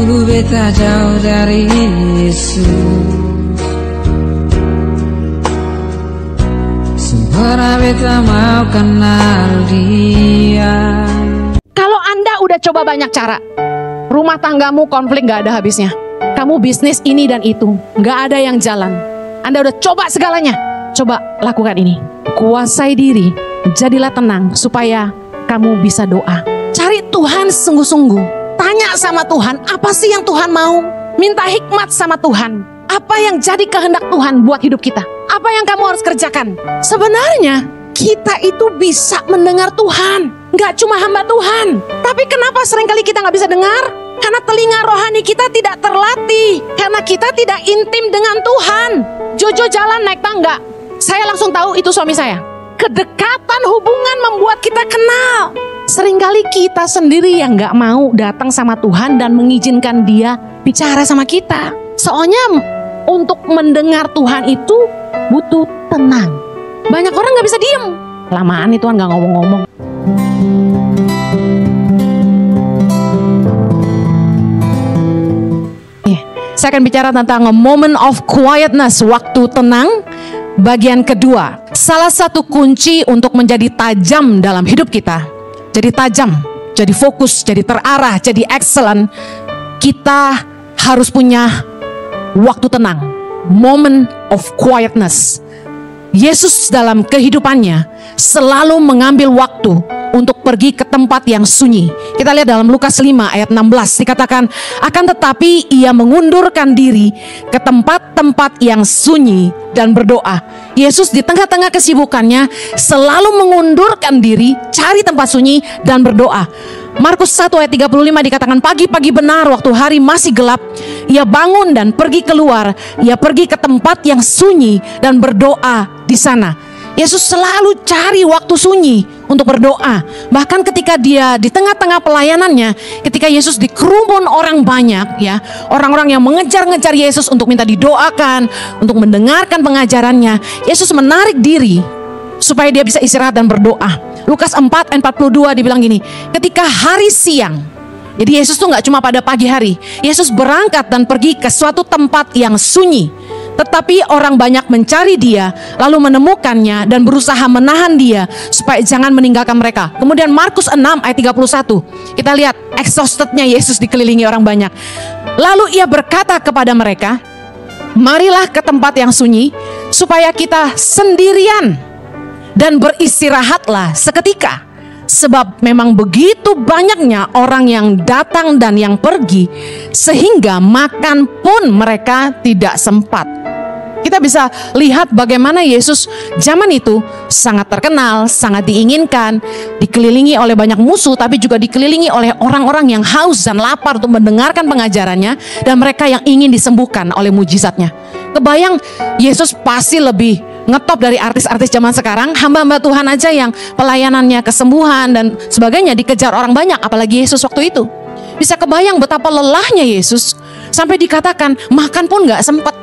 Dulu beta jauh dari Yesus, sempurna beta mau kenal dia. Kalau Anda udah coba banyak cara, rumah tanggamu konflik gak ada habisnya, kamu bisnis ini dan itu gak ada yang jalan, Anda udah coba segalanya, coba lakukan ini. Kuasai diri, jadilah tenang supaya kamu bisa doa. Cari Tuhan sungguh-sungguh. Tanya sama Tuhan, apa sih yang Tuhan mau? Minta hikmat sama Tuhan. Apa yang jadi kehendak Tuhan buat hidup kita? Apa yang kamu harus kerjakan? Sebenarnya kita itu bisa mendengar Tuhan. Gak cuma hamba Tuhan. Tapi kenapa seringkali kita gak bisa dengar? Karena telinga rohani kita tidak terlatih. Karena kita tidak intim dengan Tuhan. Jojo jalan naik tangga, saya langsung tahu itu suami saya. Kedekatan hubungan membuat kita kenal. Seringkali kita sendiri yang gak mau datang sama Tuhan dan mengizinkan dia bicara sama kita. Soalnya untuk mendengar Tuhan itu butuh tenang. Banyak orang gak bisa diem. Lamaan itu Tuhan gak ngomong-ngomong. Saya akan bicara tentang a moment of quietness, waktu tenang. Bagian kedua, salah satu kunci untuk menjadi tajam dalam hidup kita, jadi tajam, jadi fokus, jadi terarah, jadi excellent, kita harus punya waktu tenang, moment of quietness. Yesus dalam kehidupannya selalu mengambil waktu untuk pergi ke tempat yang sunyi. Kita lihat dalam Lukas 5 ayat 16 dikatakan, akan tetapi ia mengundurkan diri ke tempat-tempat yang sunyi dan berdoa. Yesus di tengah-tengah kesibukannya selalu mengundurkan diri, cari tempat sunyi dan berdoa. Markus 1 ayat 35 dikatakan, pagi-pagi benar waktu hari masih gelap, ia bangun dan pergi keluar. Ia pergi ke tempat yang sunyi dan berdoa di sana. Yesus selalu cari waktu sunyi untuk berdoa. Bahkan ketika dia di tengah-tengah pelayanannya, ketika Yesus dikerumun orang banyak, ya, orang-orang yang mengejar-ngejar Yesus untuk minta didoakan, untuk mendengarkan pengajarannya, Yesus menarik diri supaya dia bisa istirahat dan berdoa. Lukas 4 ayat 42 dibilang gini, ketika hari siang, jadi Yesus tuh gak cuma pada pagi hari, Yesus berangkat dan pergi ke suatu tempat yang sunyi. Tetapi orang banyak mencari dia, lalu menemukannya dan berusaha menahan dia supaya jangan meninggalkan mereka. Kemudian Markus 6 ayat 31, kita lihat exhaustednya Yesus dikelilingi orang banyak. Lalu ia berkata kepada mereka, marilah ke tempat yang sunyi supaya kita sendirian dan beristirahatlah seketika. Sebab memang begitu banyaknya orang yang datang dan yang pergi, sehingga makan pun mereka tidak sempat. Kita bisa lihat bagaimana Yesus zaman itu sangat terkenal, sangat diinginkan, dikelilingi oleh banyak musuh, tapi juga dikelilingi oleh orang-orang yang haus dan lapar untuk mendengarkan pengajarannya, dan mereka yang ingin disembuhkan oleh mujizatnya. Kebayang Yesus pasti lebih ngetop dari artis-artis zaman sekarang. Hamba-hamba Tuhan aja yang pelayanannya kesembuhan dan sebagainya dikejar orang banyak, apalagi Yesus waktu itu. Bisa kebayang betapa lelahnya Yesus sampai dikatakan makan pun gak sempat.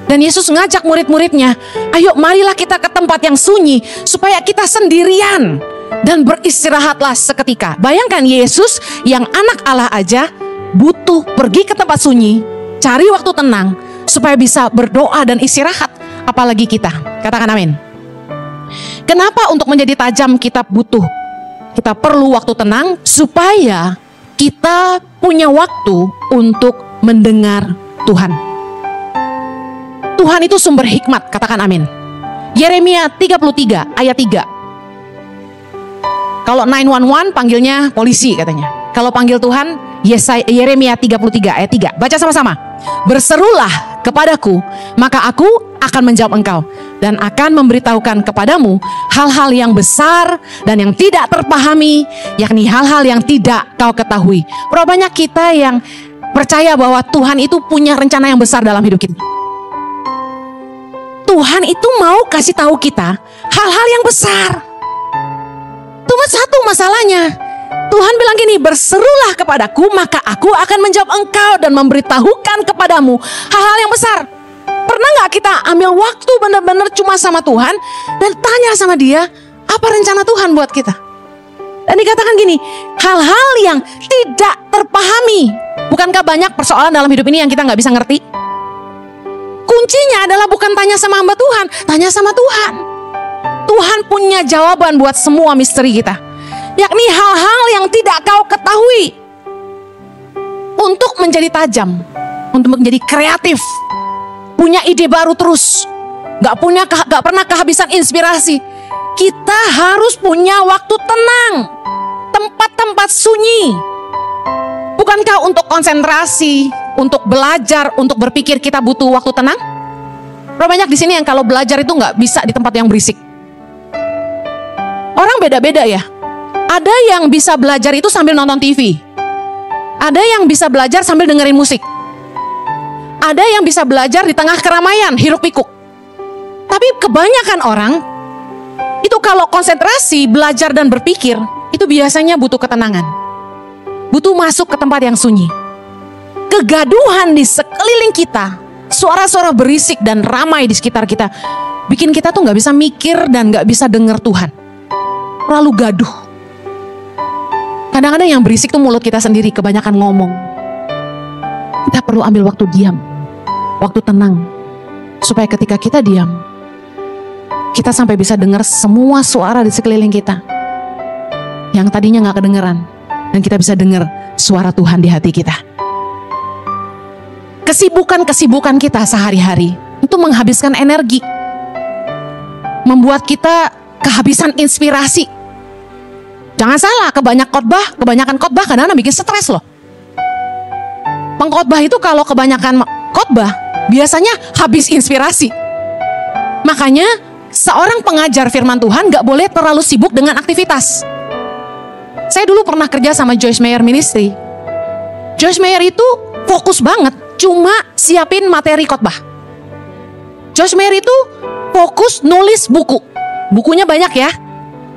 Dan Yesus ngajak murid-muridnya, ayo marilah kita ke tempat yang sunyi supaya kita sendirian dan beristirahatlah seketika. Bayangkan Yesus yang anak Allah aja butuh pergi ke tempat sunyi, cari waktu tenang supaya bisa berdoa dan istirahat. Apalagi kita, katakan amin. Kenapa untuk menjadi tajam kita perlu waktu tenang? Supaya kita punya waktu untuk mendengar Tuhan. Tuhan itu sumber hikmat, katakan amin. Yeremia 33 ayat 3. Kalau 911 panggilnya polisi katanya. Kalau panggil Tuhan, Yeremia 33 ayat 3. Baca sama-sama. Berserulah kepadaku, maka aku akan menjawab engkau dan akan memberitahukan kepadamu hal-hal yang besar dan yang tidak terpahami, yakni hal-hal yang tidak kau ketahui. Berapa banyak kita yang percaya bahwa Tuhan itu punya rencana yang besar dalam hidup kita. Tuhan itu mau kasih tahu kita hal-hal yang besar. Cuma satu masalahnya. Tuhan bilang gini, berserulah kepadaku maka aku akan menjawab engkau dan memberitahukan kepadamu hal-hal yang besar. Pernah gak kita ambil waktu benar-benar cuma sama Tuhan dan tanya sama dia, apa rencana Tuhan buat kita? Dan dikatakan gini, hal-hal yang tidak terpahami. Bukankah banyak persoalan dalam hidup ini yang kita nggak bisa ngerti? Kuncinya adalah bukan tanya sama hamba Tuhan, tanya sama Tuhan. Tuhan punya jawaban buat semua misteri kita, yakni hal-hal yang tidak kau ketahui. Untuk menjadi tajam, untuk menjadi kreatif, punya ide baru terus, gak pernah kehabisan inspirasi. Kita harus punya waktu tenang, tempat-tempat sunyi. Bukankah untuk konsentrasi, untuk belajar, untuk berpikir kita butuh waktu tenang? Berapa banyak di sini yang kalau belajar itu nggak bisa di tempat yang berisik? Orang beda-beda ya. Ada yang bisa belajar itu sambil nonton TV. Ada yang bisa belajar sambil dengerin musik. Ada yang bisa belajar di tengah keramaian, hiruk pikuk. Tapi kebanyakan orang itu kalau konsentrasi, belajar dan berpikir, itu biasanya butuh ketenangan. Butuh masuk ke tempat yang sunyi. Kegaduhan di sekeliling kita, suara-suara berisik dan ramai di sekitar kita, bikin kita tuh gak bisa mikir dan gak bisa dengar Tuhan. Terlalu gaduh. Kadang-kadang yang berisik tuh mulut kita sendiri, kebanyakan ngomong. Kita perlu ambil waktu diam, waktu tenang, supaya ketika kita diam, kita sampai bisa dengar semua suara di sekeliling kita yang tadinya gak kedengeran, dan kita bisa dengar suara Tuhan di hati kita. Kesibukan-kesibukan kita sehari-hari itu menghabiskan energi, membuat kita kehabisan inspirasi. Jangan salah, kebanyakan khotbah kadang-kadang bikin stres loh. Pengkhotbah itu kalau kebanyakan khotbah biasanya habis inspirasi. Makanya seorang pengajar firman Tuhan gak boleh terlalu sibuk dengan aktivitas. Saya dulu pernah kerja sama Joyce Meyer Ministry. Joyce Meyer itu fokus banget cuma siapin materi khotbah. Joyce Meyer itu fokus nulis buku. Bukunya banyak ya.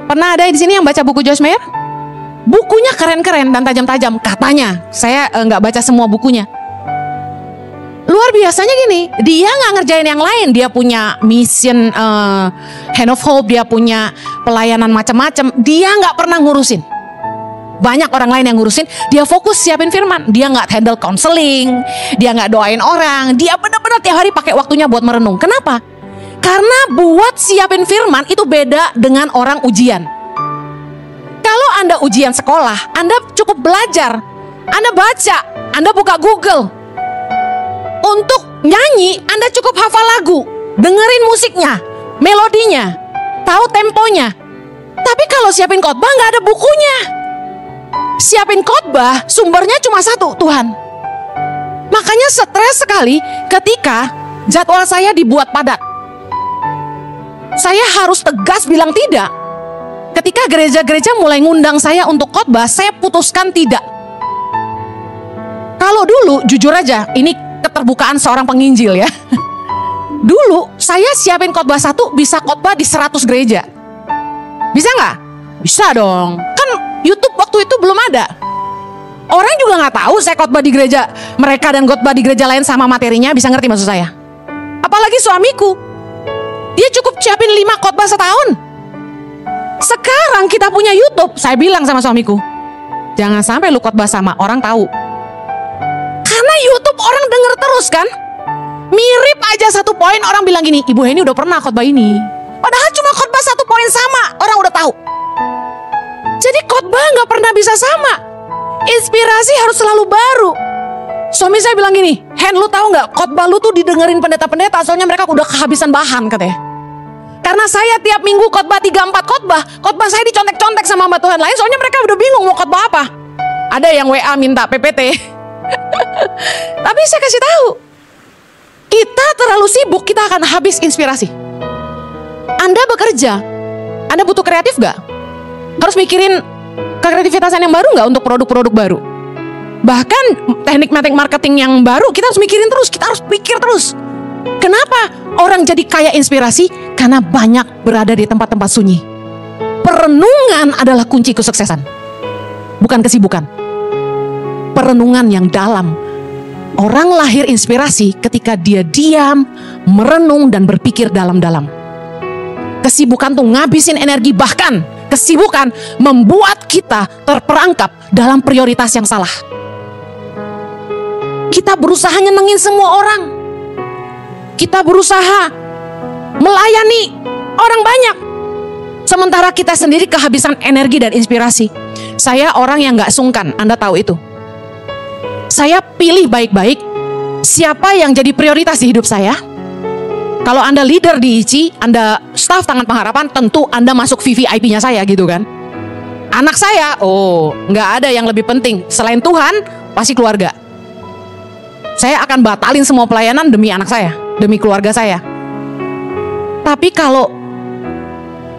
Pernah ada di sini yang baca buku Joyce Meyer? Bukunya keren-keren dan tajam-tajam katanya. Saya nggak baca semua bukunya. Luar biasanya gini, dia nggak ngerjain yang lain. Dia punya mission Hand of Hope, dia punya pelayanan macam-macam. Dia nggak pernah ngurusin. Banyak orang lain yang ngurusin. Dia fokus siapin firman. Dia nggak handle counseling. Dia nggak doain orang. Dia benar-benar tiap hari pakai waktunya buat merenung. Kenapa? Karena buat siapin firman itu beda dengan orang ujian. Kalau Anda ujian sekolah, Anda cukup belajar, Anda baca, Anda buka Google. Untuk nyanyi, Anda cukup hafal lagu, dengerin musiknya, melodinya, tahu temponya. Tapi kalau siapin khotbah nggak ada bukunya. Siapin khotbah sumbernya cuma satu, Tuhan. Makanya stres sekali ketika jadwal saya dibuat padat. Saya harus tegas bilang tidak. Ketika gereja-gereja mulai ngundang saya untuk khotbah, saya putuskan tidak. Kalau dulu, jujur aja, ini keterbukaan seorang penginjil ya. Dulu saya siapin khotbah satu bisa khotbah di 100 gereja. Bisa nggak? Bisa dong. Kan YouTube waktu itu belum ada. Orang juga nggak tahu saya khotbah di gereja mereka dan khotbah di gereja lain sama materinya. Bisa ngerti maksud saya? Apalagi suamiku. Dia cukup siapin 5 khotbah setahun. Sekarang kita punya YouTube. Saya bilang sama suamiku, jangan sampai lu khotbah sama orang tahu. Karena YouTube orang denger terus kan. Mirip aja satu poin orang bilang gini, Ibu Heni udah pernah khotbah ini. Padahal cuma khotbah satu poin sama, orang udah tahu. Jadi khotbah gak pernah bisa sama. Inspirasi harus selalu baru. Suami saya bilang gini, Hen lu tahu gak khotbah lu tuh didengerin pendeta-pendeta, soalnya mereka udah kehabisan bahan katanya. Karena saya tiap minggu khotbah 3-4 khotbah saya dicontek-contek sama hamba Tuhan lain, soalnya mereka udah bingung mau khotbah apa. Ada yang WA minta PPT. Tapi saya kasih tahu, kita terlalu sibuk, kita akan habis inspirasi. Anda bekerja, Anda butuh kreatif gak? Harus mikirin kreativitasan yang baru gak untuk produk-produk baru? Bahkan teknik-teknik marketing yang baru kita harus mikirin terus, kita harus pikir terus. Kenapa orang jadi kaya inspirasi? Karena banyak berada di tempat-tempat sunyi. Perenungan adalah kunci kesuksesan, bukan kesibukan. Perenungan yang dalam. Orang lahir inspirasi ketika dia diam, merenung dan berpikir dalam-dalam. Kesibukan tuh ngabisin energi, bahkan kesibukan membuat kita terperangkap dalam prioritas yang salah. Kita berusaha nyenengin semua orang. Kita berusaha melayani orang banyak. Sementara kita sendiri kehabisan energi dan inspirasi. Saya orang yang gak sungkan, Anda tahu itu. Saya pilih baik-baik siapa yang jadi prioritas di hidup saya. Kalau Anda leader di ICI, Anda staff Tangan Pengharapan, tentu Anda masuk VVIP-nya saya gitu kan. Anak saya, gak ada yang lebih penting. Selain Tuhan, pasti keluarga. Saya akan batalin semua pelayanan demi anak saya, demi keluarga saya. Tapi kalau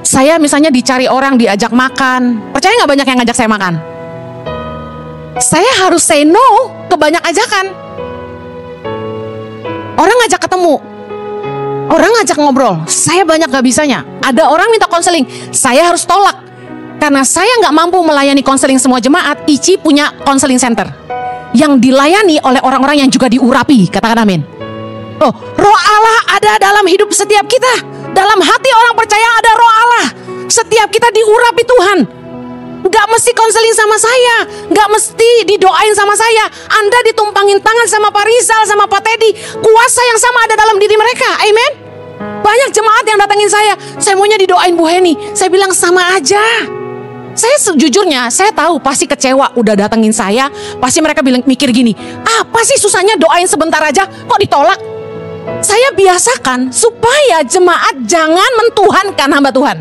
saya misalnya dicari orang, diajak makan, percaya gak banyak yang ngajak saya makan? Saya harus say no ke banyak ajakan. Orang ngajak ketemu, orang ngajak ngobrol, saya banyak gak bisanya. Ada orang minta konseling, saya harus tolak. Karena saya gak mampu melayani konseling semua jemaat. ICI punya konseling center yang dilayani oleh orang-orang yang juga diurapi. Katakan amin. Roh Allah ada dalam hidup setiap kita. Dalam hati orang percaya ada roh Allah. Setiap kita diurapi Tuhan. Gak mesti konseling sama saya, gak mesti didoain sama saya. Anda ditumpangin tangan sama Pak Rizal, sama Pak Teddy. Kuasa yang sama ada dalam diri mereka. Amen. Banyak jemaat yang datangin saya maunya didoain Bu Heni. Saya bilang sama aja. Saya sejujurnya, saya tahu pasti kecewa udah datengin saya. Pasti mereka mikir gini, apa sih susahnya doain sebentar aja, kok ditolak? Saya biasakan supaya jemaat jangan mentuhankan hamba Tuhan.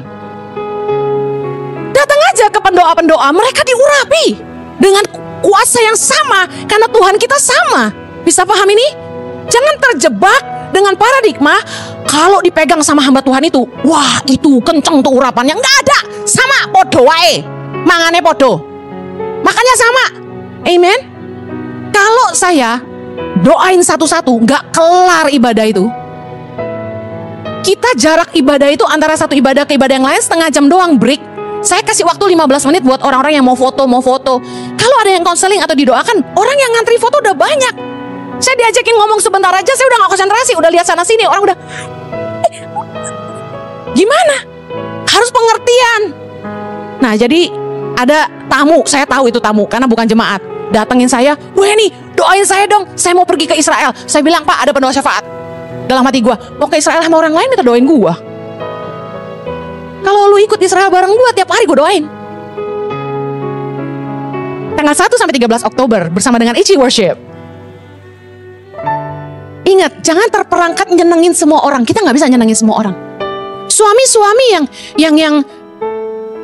Datang aja ke pendoa-pendoa, mereka diurapi dengan kuasa yang sama, karena Tuhan kita sama. Bisa paham ini? Jangan terjebak dengan paradigma kalau dipegang sama hamba Tuhan itu, wah itu kenceng tuh urapannya. Nggak ada, sama podo wae, mangane podo, makanya sama. Amen. Kalau saya doain satu-satu, nggak kelar ibadah itu. Kita jarak ibadah itu antara satu ibadah ke ibadah yang lain setengah jam doang, break. Saya kasih waktu 15 menit buat orang-orang yang mau foto. Kalau ada yang konseling atau didoakan, orang yang ngantri foto udah banyak. Saya diajakin ngomong sebentar aja, saya udah gak konsentrasi, udah lihat sana sini, orang udah gimana? Harus pengertian. Nah jadi ada tamu, saya tahu itu tamu karena bukan jemaat, datengin saya, Bu Heni doain saya dong, saya mau pergi ke Israel. Saya bilang, Pak ada pendoa syafaat. Dalam hati gue, mau ke Israel sama orang lain minta doain gue. Kalau lu ikut Israel bareng gue, tiap hari gue doain. Tanggal 1 sampai 13 Oktober bersama dengan ICI Worship. Ingat, jangan terperangkap nyenengin semua orang. Kita nggak bisa nyenengin semua orang. Suami-suami yang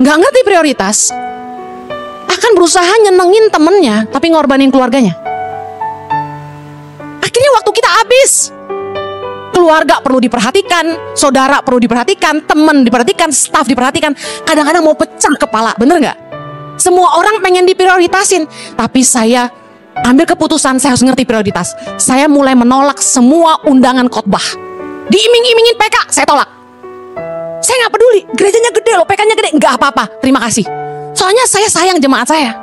nggak ngerti prioritas akan berusaha nyenengin temennya, tapi ngorbanin keluarganya. Akhirnya waktu kita habis. Keluarga perlu diperhatikan, saudara perlu diperhatikan, teman diperhatikan, staf diperhatikan. Kadang-kadang mau pecah kepala, bener nggak? Semua orang pengen diprioritasin, tapi saya ambil keputusan, saya harus ngerti prioritas. Saya mulai menolak semua undangan khotbah. Diiming-imingin PK, saya tolak. Saya nggak peduli, gerejanya gede loh, PK-nya gede, nggak apa-apa, terima kasih. Soalnya saya sayang jemaat saya.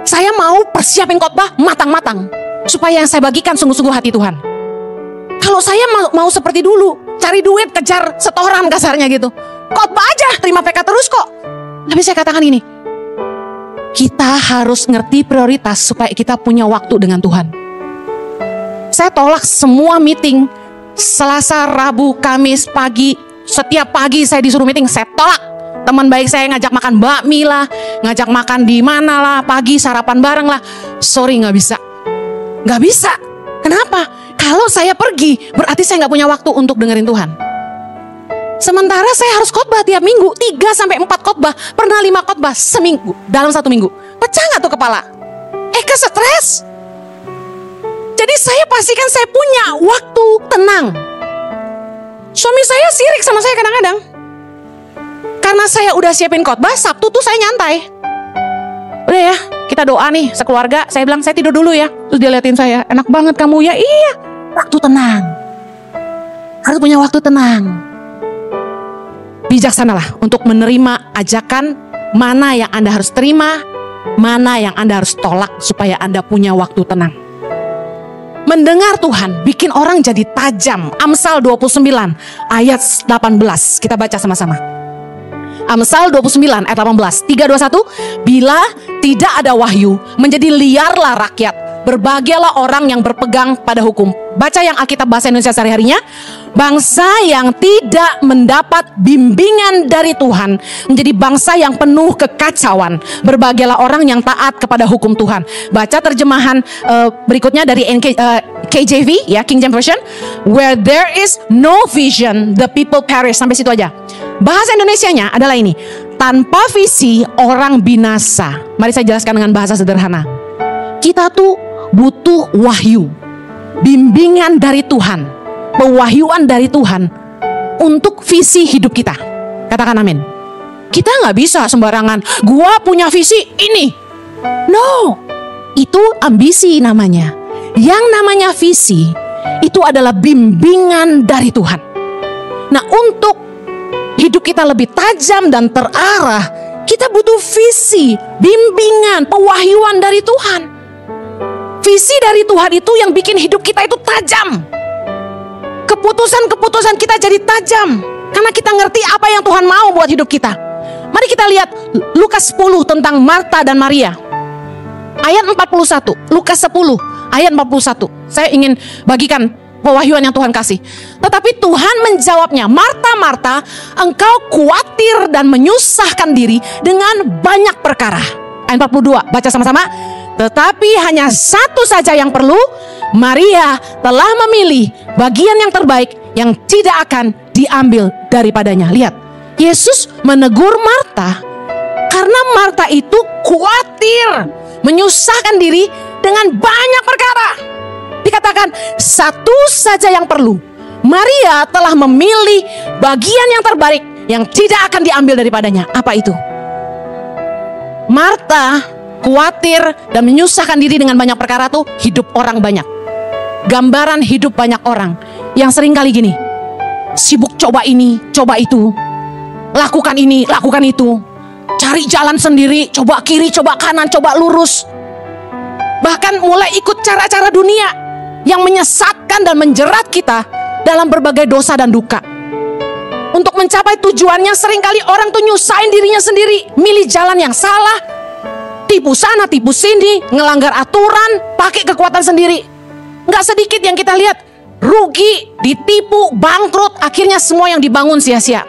Saya mau persiapin khotbah matang-matang, supaya yang saya bagikan sungguh-sungguh hati Tuhan. Kalau saya mau seperti dulu, cari duit, kejar setoran kasarnya gitu, khotbah aja, terima PK terus kok. Tapi saya katakan ini, kita harus ngerti prioritas supaya kita punya waktu dengan Tuhan. Saya tolak semua meeting Selasa, Rabu, Kamis pagi. Setiap pagi saya disuruh meeting, saya tolak. Teman baik saya ngajak makan bakmi lah, ngajak makan di mana lah, pagi sarapan bareng lah. Sorry, nggak bisa. Nggak bisa. Kenapa? Kalau saya pergi, berarti saya nggak punya waktu untuk dengerin Tuhan. Sementara saya harus khotbah tiap minggu, 3-4 khotbah, pernah 5 khotbah seminggu, dalam 1 minggu. Pecah nggak tuh kepala? Stres. Jadi saya pastikan saya punya waktu tenang. Suami saya sirik sama saya kadang-kadang. Karena saya udah siapin khotbah, Sabtu tuh saya nyantai. Udah ya, kita doa nih sekeluarga. Saya bilang, saya tidur dulu ya. Terus dia liatin saya, enak banget kamu ya. Iya, waktu tenang. Harus punya waktu tenang. Bijaksanalah untuk menerima ajakan mana yang Anda harus terima, mana yang Anda harus tolak supaya Anda punya waktu tenang. Mendengar Tuhan bikin orang jadi tajam. Amsal 29 ayat 18. Kita baca sama-sama. Amsal 29 ayat 18. 3, 2, 1. Bila tidak ada wahyu, menjadi liarlah rakyat. Berbahagialah orang yang berpegang pada hukum. Baca yang Alkitab bahasa Indonesia sehari-harinya. Bangsa yang tidak mendapat bimbingan dari Tuhan menjadi bangsa yang penuh kekacauan. Berbahagialah orang yang taat kepada hukum Tuhan. Baca terjemahan berikutnya dari KJV, ya, King James Version. Where there is no vision, the people perish. Sampai situ aja. Bahasa Indonesianya adalah ini. Tanpa visi orang binasa. Mari saya jelaskan dengan bahasa sederhana. Kita tuh butuh wahyu, bimbingan dari Tuhan, pewahyuan dari Tuhan untuk visi hidup kita. Katakan amin. Kita nggak bisa sembarangan, gua punya visi ini. No, itu ambisi namanya. Yang namanya visi itu adalah bimbingan dari Tuhan. Nah, untuk hidup kita lebih tajam dan terarah, kita butuh visi, bimbingan, pewahyuan dari Tuhan. Visi dari Tuhan itu yang bikin hidup kita itu tajam. Keputusan-keputusan kita jadi tajam karena kita ngerti apa yang Tuhan mau buat hidup kita. Mari kita lihat Lukas 10 tentang Marta dan Maria. Ayat 41, Lukas 10 ayat 41. Saya ingin bagikan pewahyuan yang Tuhan kasih. Tetapi Tuhan menjawabnya, Marta, Marta, engkau khawatir dan menyusahkan diri dengan banyak perkara. Ayat 42, baca sama-sama. Tetapi hanya satu saja yang perlu. Maria telah memilih bagian yang terbaik yang tidak akan diambil daripadanya. Lihat, Yesus menegur Marta karena Marta itu khawatir, menyusahkan diri dengan banyak perkara. Dikatakan satu saja yang perlu. Maria telah memilih bagian yang terbaik yang tidak akan diambil daripadanya. Apa itu? Marta khawatir dan menyusahkan diri dengan banyak perkara tuh hidup orang banyak. Gambaran hidup banyak orang yang sering kali gini, sibuk coba ini, coba itu, lakukan ini, lakukan itu, cari jalan sendiri, coba kiri, coba kanan, coba lurus. Bahkan mulai ikut cara-cara dunia yang menyesatkan dan menjerat kita dalam berbagai dosa dan duka. Untuk mencapai tujuannya seringkali orang tuh nyusahin dirinya sendiri, milih jalan yang salah, tipu sana, tipu sini, ngelanggar aturan, pakai kekuatan sendiri. Nggak sedikit yang kita lihat rugi, ditipu, bangkrut, akhirnya semua yang dibangun sia-sia.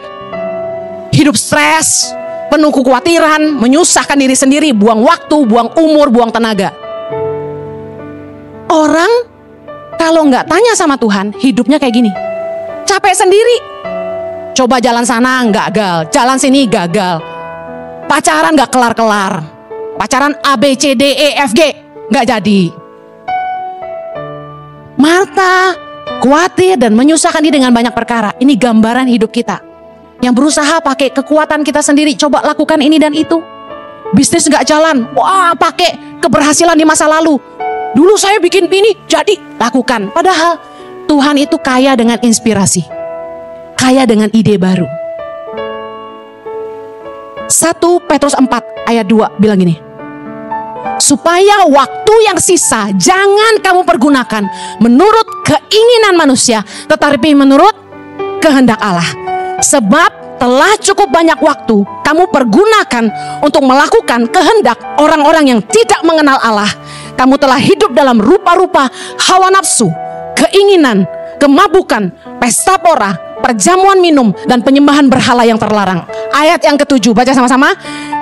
Hidup stres, penuh kekhawatiran, menyusahkan diri sendiri, buang waktu, buang umur, buang tenaga. Orang kalau nggak tanya sama Tuhan, hidupnya kayak gini, capek sendiri. Coba jalan sana gagal, jalan sini gagal, pacaran nggak kelar-kelar, pacaran A, B, C, D, E, F, G nggak jadi. Marta khawatir dan menyusahkan diri dengan banyak perkara. Ini gambaran hidup kita yang berusaha pakai kekuatan kita sendiri, coba lakukan ini dan itu. Bisnis nggak jalan, wah pakai keberhasilan di masa lalu. Dulu saya bikin ini, jadi lakukan. Padahal Tuhan itu kaya dengan inspirasi, kaya dengan ide baru. 1 Petrus 4 ayat 2 bilang gini, supaya waktu yang sisa jangan kamu pergunakan menurut keinginan manusia, tetapi menurut kehendak Allah. Sebab telah cukup banyak waktu kamu pergunakan untuk melakukan kehendak orang-orang yang tidak mengenal Allah. Kamu telah hidup dalam rupa-rupa hawa nafsu, keinginan, kemabukan, pesta pora, perjamuan minum, dan penyembahan berhala yang terlarang. Ayat yang ke-7, baca sama-sama.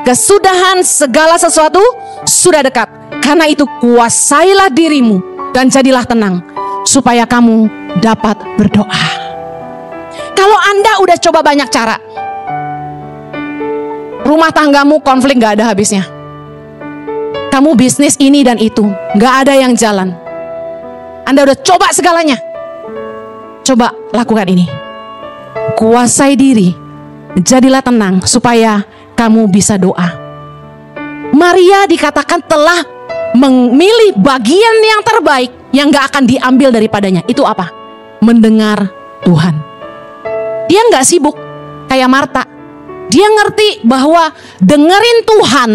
Kesudahan segala sesuatu sudah dekat. Karena itu kuasailah dirimu dan jadilah tenang, supaya kamu dapat berdoa. Kalau Anda udah coba banyak cara, rumah tanggamu konflik gak ada habisnya. Kamu bisnis ini dan itu, gak ada yang jalan. Anda udah coba segalanya. Coba lakukan ini. Kuasai diri, jadilah tenang supaya kamu bisa doa. Maria dikatakan telah memilih bagian yang terbaik yang gak akan diambil daripadanya. Itu apa? Mendengar Tuhan. Dia gak sibuk kayak Marta. Dia ngerti bahwa dengerin Tuhan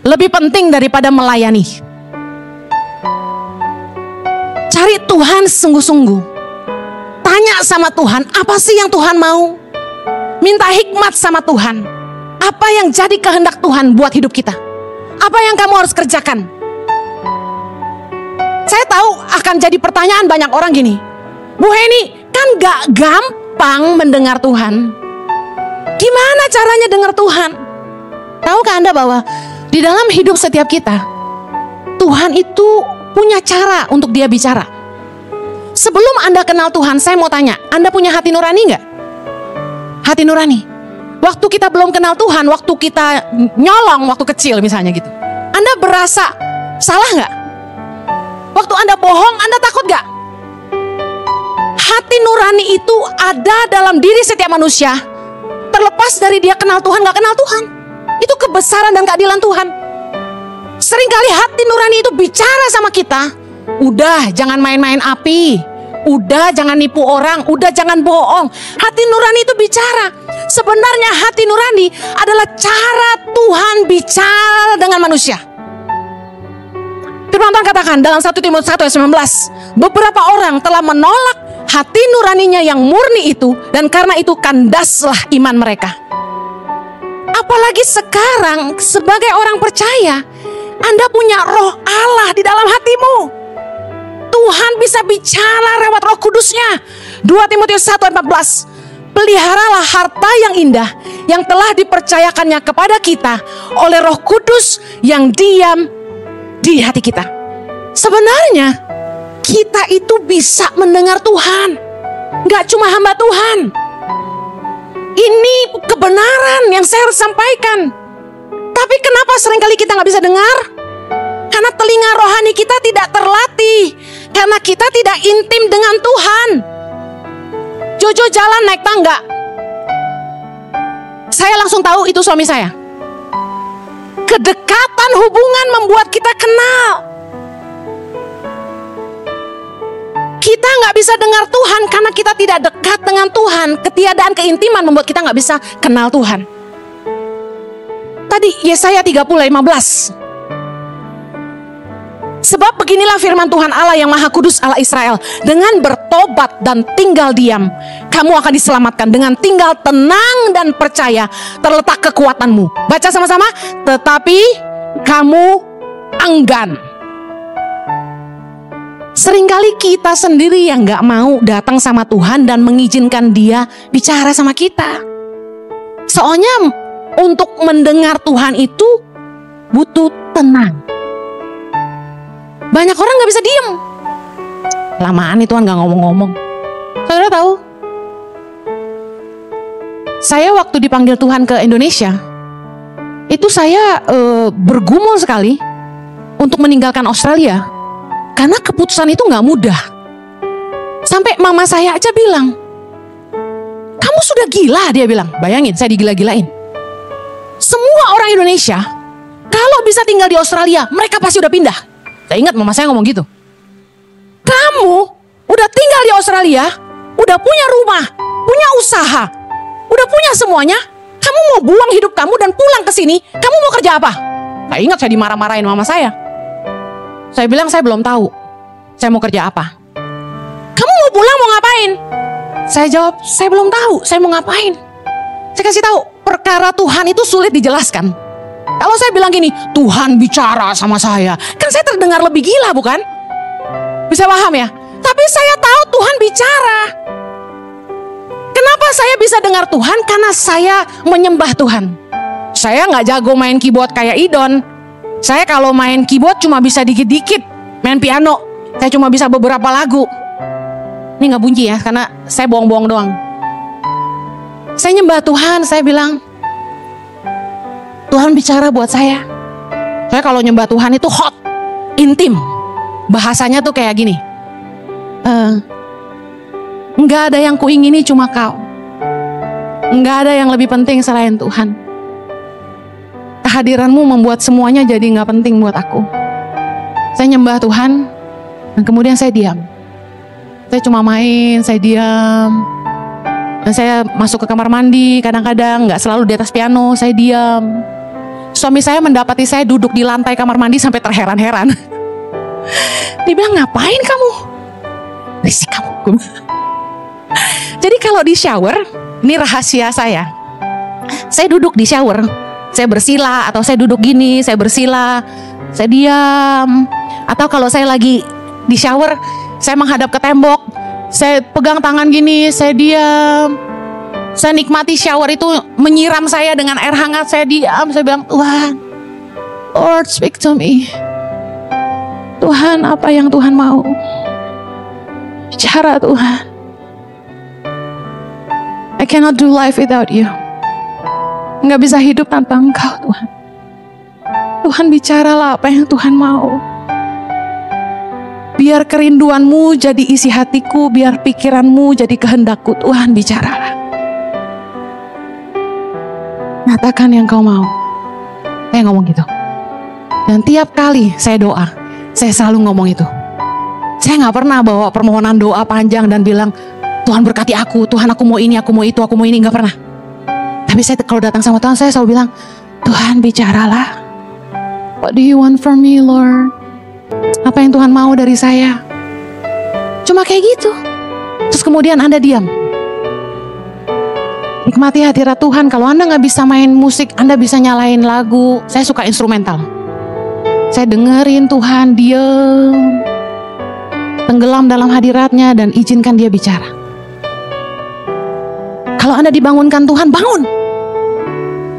lebih penting daripada melayani. Cari Tuhan sungguh-sungguh. Tanya sama Tuhan, apa sih yang Tuhan mau? Minta hikmat sama Tuhan. Apa yang jadi kehendak Tuhan buat hidup kita? Apa yang kamu harus kerjakan? Saya tahu akan jadi pertanyaan banyak orang gini, Bu Heni, kan gak gampang mendengar Tuhan. Gimana caranya dengar Tuhan? Tahukah Anda bahwa di dalam hidup setiap kita, Tuhan itu punya cara untuk dia bicara. Sebelum Anda kenal Tuhan, saya mau tanya, Anda punya hati nurani gak? Hati nurani. Waktu kita belum kenal Tuhan, waktu kita nyolong waktu kecil misalnya gitu, Anda berasa salah gak? Waktu Anda bohong, Anda takut gak? Hati nurani itu ada dalam diri setiap manusia, terlepas dari dia kenal Tuhan gak kenal Tuhan. Itu kebesaran dan keadilan Tuhan. Seringkali hati nurani itu bicara sama kita, udah jangan main-main api, udah jangan nipu orang, udah jangan bohong. Hati nurani itu bicara. Sebenarnya hati nurani adalah cara Tuhan bicara dengan manusia. Firman Tuhan katakan dalam 1 Timotius 1 ayat 19, beberapa orang telah menolak hati nuraninya yang murni itu, dan karena itu kandaslah iman mereka. Apalagi sekarang sebagai orang percaya, Anda punya roh Allah di dalam hatimu. Tuhan bisa bicara lewat Roh Kudusnya. 2 Timotius 1 ayat 14, peliharalah harta yang indah yang telah dipercayakannya kepada kita oleh Roh Kudus yang diam di hati kita. Sebenarnya kita itu bisa mendengar Tuhan, gak cuma hamba Tuhan. Ini kebenaran yang saya harus sampaikan. Tapi kenapa seringkali kita gak bisa dengar? Karena telinga rohani kita tidak terlatih, karena kita tidak intim dengan Tuhan. Jojo jalan naik tangga, saya langsung tahu itu suami saya. Kedekatan hubungan membuat kita kenal. Kita nggak bisa dengar Tuhan karena kita tidak dekat dengan Tuhan. Ketiadaan keintiman membuat kita nggak bisa kenal Tuhan. Tadi Yesaya 30:15. Sebab beginilah firman Tuhan Allah yang Maha Kudus, Allah Israel, dengan bertobat dan tinggal diam, kamu akan diselamatkan. Dengan tinggal tenang dan percaya terletak kekuatanmu. Baca sama-sama. Tetapi kamu enggan. Seringkali kita sendiri yang gak mau datang sama Tuhan dan mengizinkan dia bicara sama kita. Soalnya untuk mendengar Tuhan itu butuh tenang. Banyak orang gak bisa diem. Lamaan nih Tuhan gak ngomong-ngomong. Saudara tahu, saya waktu dipanggil Tuhan ke Indonesia, itu saya bergumul sekali untuk meninggalkan Australia. Karena keputusan itu gak mudah. Sampai mama saya aja bilang, kamu sudah gila, dia bilang. Bayangin, saya digila-gilain. Semua orang Indonesia kalau bisa tinggal di Australia, mereka pasti udah pindah. Saya ingat mama saya ngomong gitu. Kamu udah tinggal di Australia, udah punya rumah, punya usaha, udah punya semuanya, kamu mau buang hidup kamu dan pulang ke sini, kamu mau kerja apa? Saya ingat saya dimarah-marahin mama saya. Saya bilang saya belum tahu saya mau kerja apa. Kamu mau pulang mau ngapain? Saya jawab saya belum tahu saya mau ngapain. Saya kasih tahu, perkara Tuhan itu sulit dijelaskan. Kalau saya bilang gini, Tuhan bicara sama saya, kan saya terdengar lebih gila bukan? Bisa paham ya? Tapi saya tahu Tuhan bicara. Kenapa saya bisa dengar Tuhan? Karena saya menyembah Tuhan. Saya gak jago main keyboard kayak Idon. Saya kalau main keyboard cuma bisa dikit-dikit. Main piano, saya cuma bisa beberapa lagu. Ini gak bunyi ya, karena saya bohong-bohong doang. Saya nyembah Tuhan, saya bilang, Tuhan bicara buat saya. Saya kalau nyembah Tuhan itu hot, intim. Bahasanya tuh kayak gini. Enggak ada yang kuingini cuma kau. Enggak ada yang lebih penting selain Tuhan. Kehadiranmu membuat semuanya jadi gak penting buat aku. Saya nyembah Tuhan, dan kemudian saya diam. Saya cuma main, saya diam. Dan saya masuk ke kamar mandi, kadang-kadang gak selalu di atas piano, saya diam. Suami saya mendapati saya duduk di lantai kamar mandi sampai terheran-heran. Dia bilang, ngapain kamu? Risik kamu. Jadi kalau di shower, ini rahasia saya. Saya duduk di shower, saya bersila, atau saya duduk gini, saya bersila, saya diam. Atau kalau saya lagi Di shower, saya menghadap ke tembok. Saya pegang tangan gini, saya diam. Saya nikmati shower itu menyiram saya dengan air hangat. Saya diam, saya bilang, Tuhan, Lord speak to me. Tuhan, apa yang Tuhan mau? Bicara Tuhan. I cannot do life without you. Nggak bisa hidup tanpa Engkau, Tuhan. Tuhan, bicaralah apa yang Tuhan mau. Biar kerinduanmu jadi isi hatiku, biar pikiranmu jadi kehendakku. Tuhan, bicaralah. Nyatakan yang Kau mau. Saya ngomong gitu. Dan tiap kali saya doa, saya selalu ngomong itu. Saya gak pernah bawa permohonan doa panjang dan bilang, Tuhan berkati aku, Tuhan aku mau ini, aku mau itu, aku mau ini. Gak pernah. Tapi saya kalau datang sama Tuhan, saya selalu bilang, Tuhan bicaralah. What do you want from me, Lord? Apa yang Tuhan mau dari saya? Cuma kayak gitu. Terus kemudian Anda diam. Nikmati hadirat Tuhan. Kalau Anda gak bisa main musik, Anda bisa nyalain lagu. Saya suka instrumental. Saya dengerin Tuhan, diam, tenggelam dalam hadiratnya dan izinkan dia bicara. Kalau Anda dibangunkan Tuhan, bangun.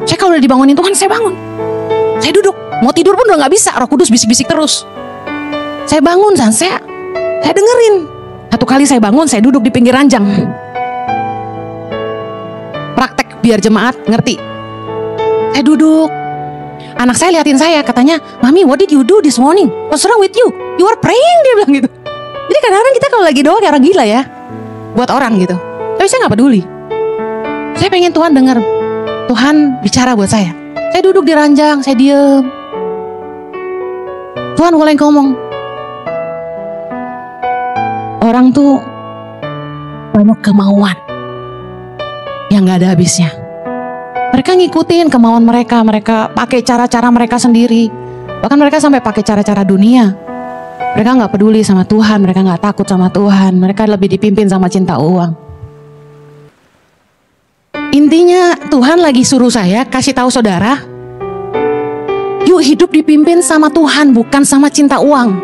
Saya kalau udah dibangunin Tuhan, saya bangun. Saya duduk, mau tidur pun udah gak bisa. Roh Kudus bisik-bisik terus. Saya bangun dan saya dengerin. Satu kali saya bangun, saya duduk di pinggir ranjang. Praktek biar jemaat ngerti. Saya duduk. Anak saya liatin saya, katanya, Mami, what did you do this morning? What's wrong with you? You are praying, dia bilang gitu. Jadi kadang-kadang kita kalau lagi doa kayak orang gila ya, buat orang gitu. Tapi saya gak peduli. Saya pengen Tuhan dengar. Tuhan bicara buat saya. Saya duduk di ranjang, saya diem. Tuhan mulai ngomong. Orang tuh banyak kemauan yang gak ada habisnya. Mereka ngikutin kemauan mereka. Mereka pakai cara-cara mereka sendiri. Bahkan mereka sampai pakai cara-cara dunia. Mereka gak peduli sama Tuhan. Mereka gak takut sama Tuhan. Mereka lebih dipimpin sama cinta uang. Intinya Tuhan lagi suruh saya kasih tahu saudara, yuk hidup dipimpin sama Tuhan, bukan sama cinta uang.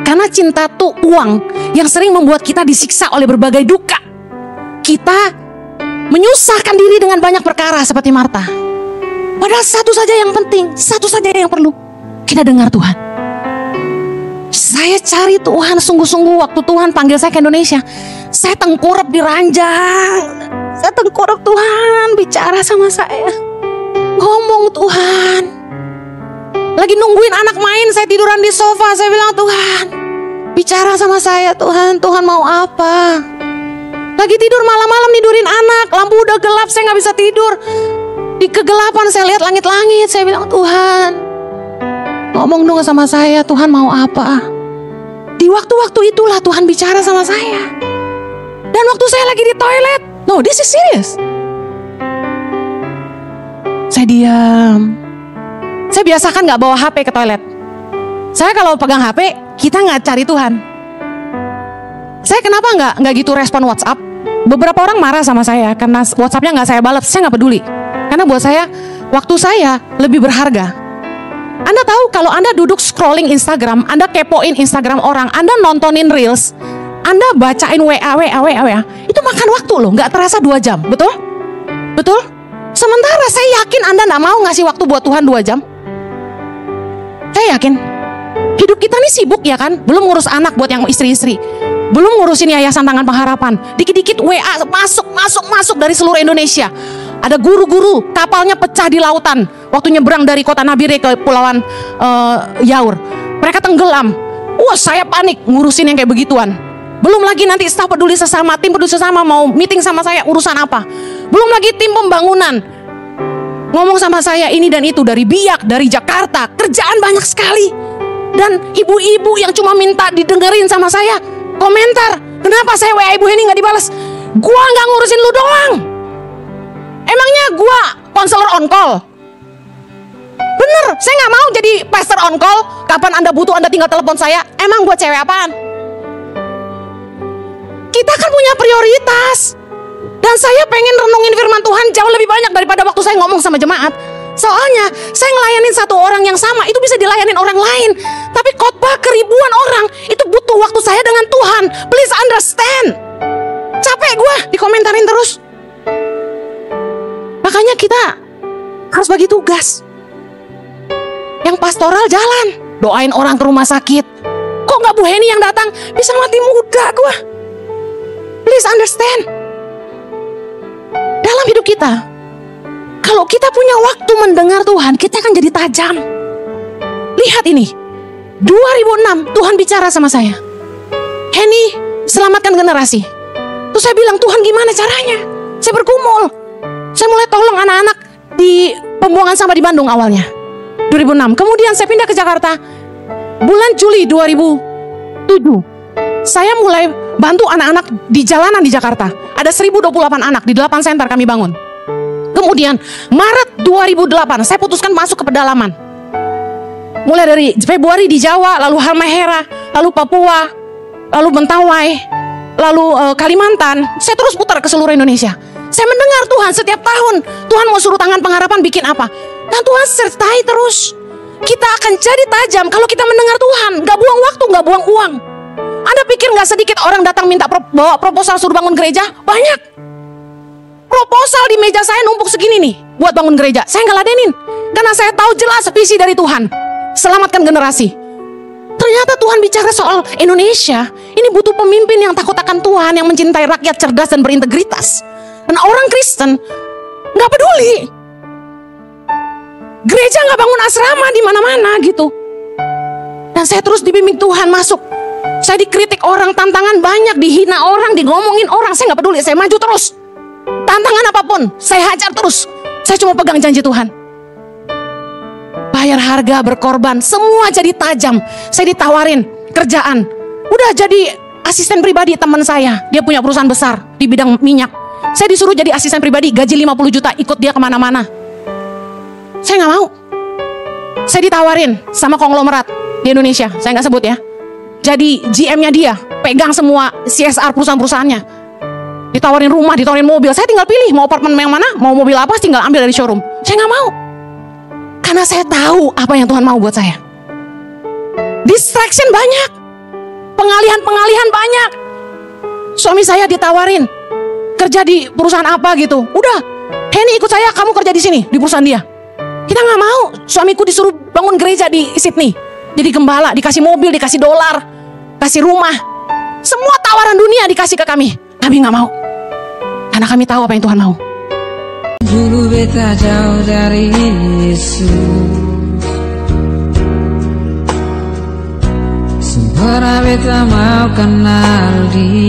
Karena cinta tuh uang yang sering membuat kita disiksa oleh berbagai duka. Kita menyusahkan diri dengan banyak perkara seperti Marta. Padahal satu saja yang penting, satu saja yang perlu. Kita dengar Tuhan. Saya cari Tuhan sungguh-sungguh waktu Tuhan panggil saya ke Indonesia. Saya tengkurap di ranjang. Saya tengkurap, Tuhan bicara sama saya. Ngomong Tuhan. Lagi nungguin anak main, saya tiduran di sofa. Saya bilang, Tuhan bicara sama saya Tuhan. Tuhan mau apa? Lagi tidur malam-malam nidurin anak. Lampu udah gelap, saya gak bisa tidur. Di kegelapan saya lihat langit-langit. Saya bilang, Tuhan ngomong dong sama saya. Tuhan mau apa? Di waktu-waktu itulah Tuhan bicara sama saya. Dan waktu saya lagi di toilet. No, this is serious. Saya diam. Saya biasakan gak bawa HP ke toilet. Saya kalau pegang HP, kita gak cari Tuhan. Saya kenapa nggak gitu respon WhatsApp? Beberapa orang marah sama saya karena WhatsAppnya nggak saya balas. Saya nggak peduli. Karena buat saya, waktu saya lebih berharga. Anda tahu kalau Anda duduk scrolling Instagram, Anda kepoin Instagram orang, Anda nontonin Reels, Anda bacain WA, itu makan waktu loh, nggak terasa 2 jam, betul? Betul? Sementara saya yakin Anda nggak mau ngasih waktu buat Tuhan 2 jam. Saya yakin. Hidup kita nih sibuk ya kan, belum ngurus anak buat yang istri-istri, belum ngurusin yayasan Tangan Pengharapan. Dikit-dikit WA masuk dari seluruh Indonesia. Ada guru-guru kapalnya pecah di lautan waktu nyebrang dari kota Nabire ke Pulauan Yaur. Mereka tenggelam. Wah, saya panik ngurusin yang kayak begituan. Belum lagi nanti staf peduli sesama, tim peduli sesama mau meeting sama saya urusan apa. Belum lagi tim pembangunan ngomong sama saya ini dan itu, dari Biak, dari Jakarta. Kerjaan banyak sekali. Dan ibu-ibu yang cuma minta didengerin sama saya komentar, kenapa saya WA ibu ini gak dibalas? Gua gak ngurusin lu doang. Emangnya gua konselor on call? Bener, saya gak mau jadi pastor on call. Kapan Anda butuh Anda tinggal telepon saya. Emang gua cewek apaan? Kita kan punya prioritas. Dan saya pengen renungin firman Tuhan jauh lebih banyak daripada waktu saya ngomong sama jemaat. Soalnya saya ngelayanin satu orang yang sama, itu bisa dilayanin orang lain. Tapi khotbah khotbah ke ribuan orang, itu butuh waktu saya dengan Tuhan. Please understand. Capek gue dikomentarin terus. Makanya kita harus bagi tugas. Yang pastoral jalan, doain orang ke rumah sakit. Kok gak Bu Heni yang datang? Bisa mati muda gue. Please understand. Dalam hidup kita, kalau kita punya waktu mendengar Tuhan, kita akan jadi tajam. Lihat ini, 2006 Tuhan bicara sama saya, Heni, selamatkan generasi. Terus saya bilang, Tuhan gimana caranya? Saya bergumul. Saya mulai tolong anak-anak di pembuangan sampah di Bandung awalnya 2006. Kemudian saya pindah ke Jakarta bulan Juli 2007. Saya mulai bantu anak-anak di jalanan di Jakarta. Ada 1028 anak di 8 center kami bangun. Kemudian Maret 2008 saya putuskan masuk ke pedalaman. Mulai dari Februari di Jawa, lalu Halmahera, lalu Papua, lalu Mentawai, lalu Kalimantan. Saya terus putar ke seluruh Indonesia. Saya mendengar Tuhan setiap tahun. Tuhan mau suruh Tangan Pengharapan bikin apa? Dan Tuhan sertai terus. Kita akan jadi tajam kalau kita mendengar Tuhan. Gak buang waktu, gak buang uang. Anda pikir gak sedikit orang datang minta bawa proposal suruh bangun gereja? Banyak. Proposal di meja saya numpuk segini nih buat bangun gereja. Saya gak ladenin. Karena saya tahu jelas visi dari Tuhan. Selamatkan generasi. Ternyata Tuhan bicara soal Indonesia. Ini butuh pemimpin yang takut akan Tuhan, yang mencintai rakyat, cerdas dan berintegritas. Dan orang Kristen gak peduli. Gereja gak bangun asrama di mana-mana gitu. Dan saya terus dibimbing Tuhan masuk. Saya dikritik orang, tantangan banyak, dihina orang, digomongin orang. Saya gak peduli, saya maju terus. Tantangan apapun, saya hajar terus. Saya cuma pegang janji Tuhan. Bayar harga, berkorban, semua jadi tajam. Saya ditawarin kerjaan. Udah jadi asisten pribadi teman saya. Dia punya perusahaan besar di bidang minyak. Saya disuruh jadi asisten pribadi, gaji 50 juta, ikut dia kemana-mana. Saya gak mau. Saya ditawarin sama konglomerat di Indonesia, saya gak sebut ya. Jadi GM-nya dia, pegang semua CSR perusahaan-perusahaannya. Ditawarin rumah, ditawarin mobil. Saya tinggal pilih mau apartemen yang mana, mau mobil apa, tinggal ambil dari showroom. Saya gak mau. Karena saya tahu apa yang Tuhan mau buat saya. Distraction banyak. Pengalihan-pengalihan banyak. Suami saya ditawarin kerja di perusahaan apa gitu. Udah, Heni ikut saya, kamu kerja di sini, di perusahaan dia. Kita gak mau. Suamiku disuruh bangun gereja di Sydney. Jadi gembala, dikasih mobil, dikasih dolar, kasih rumah. Semua tawaran dunia dikasih ke kami. Kami gak mau. Karena kami tahu apa yang Tuhan mau. Dulu beta jauh dari Yesus, sempurna beta mau kenal Dia.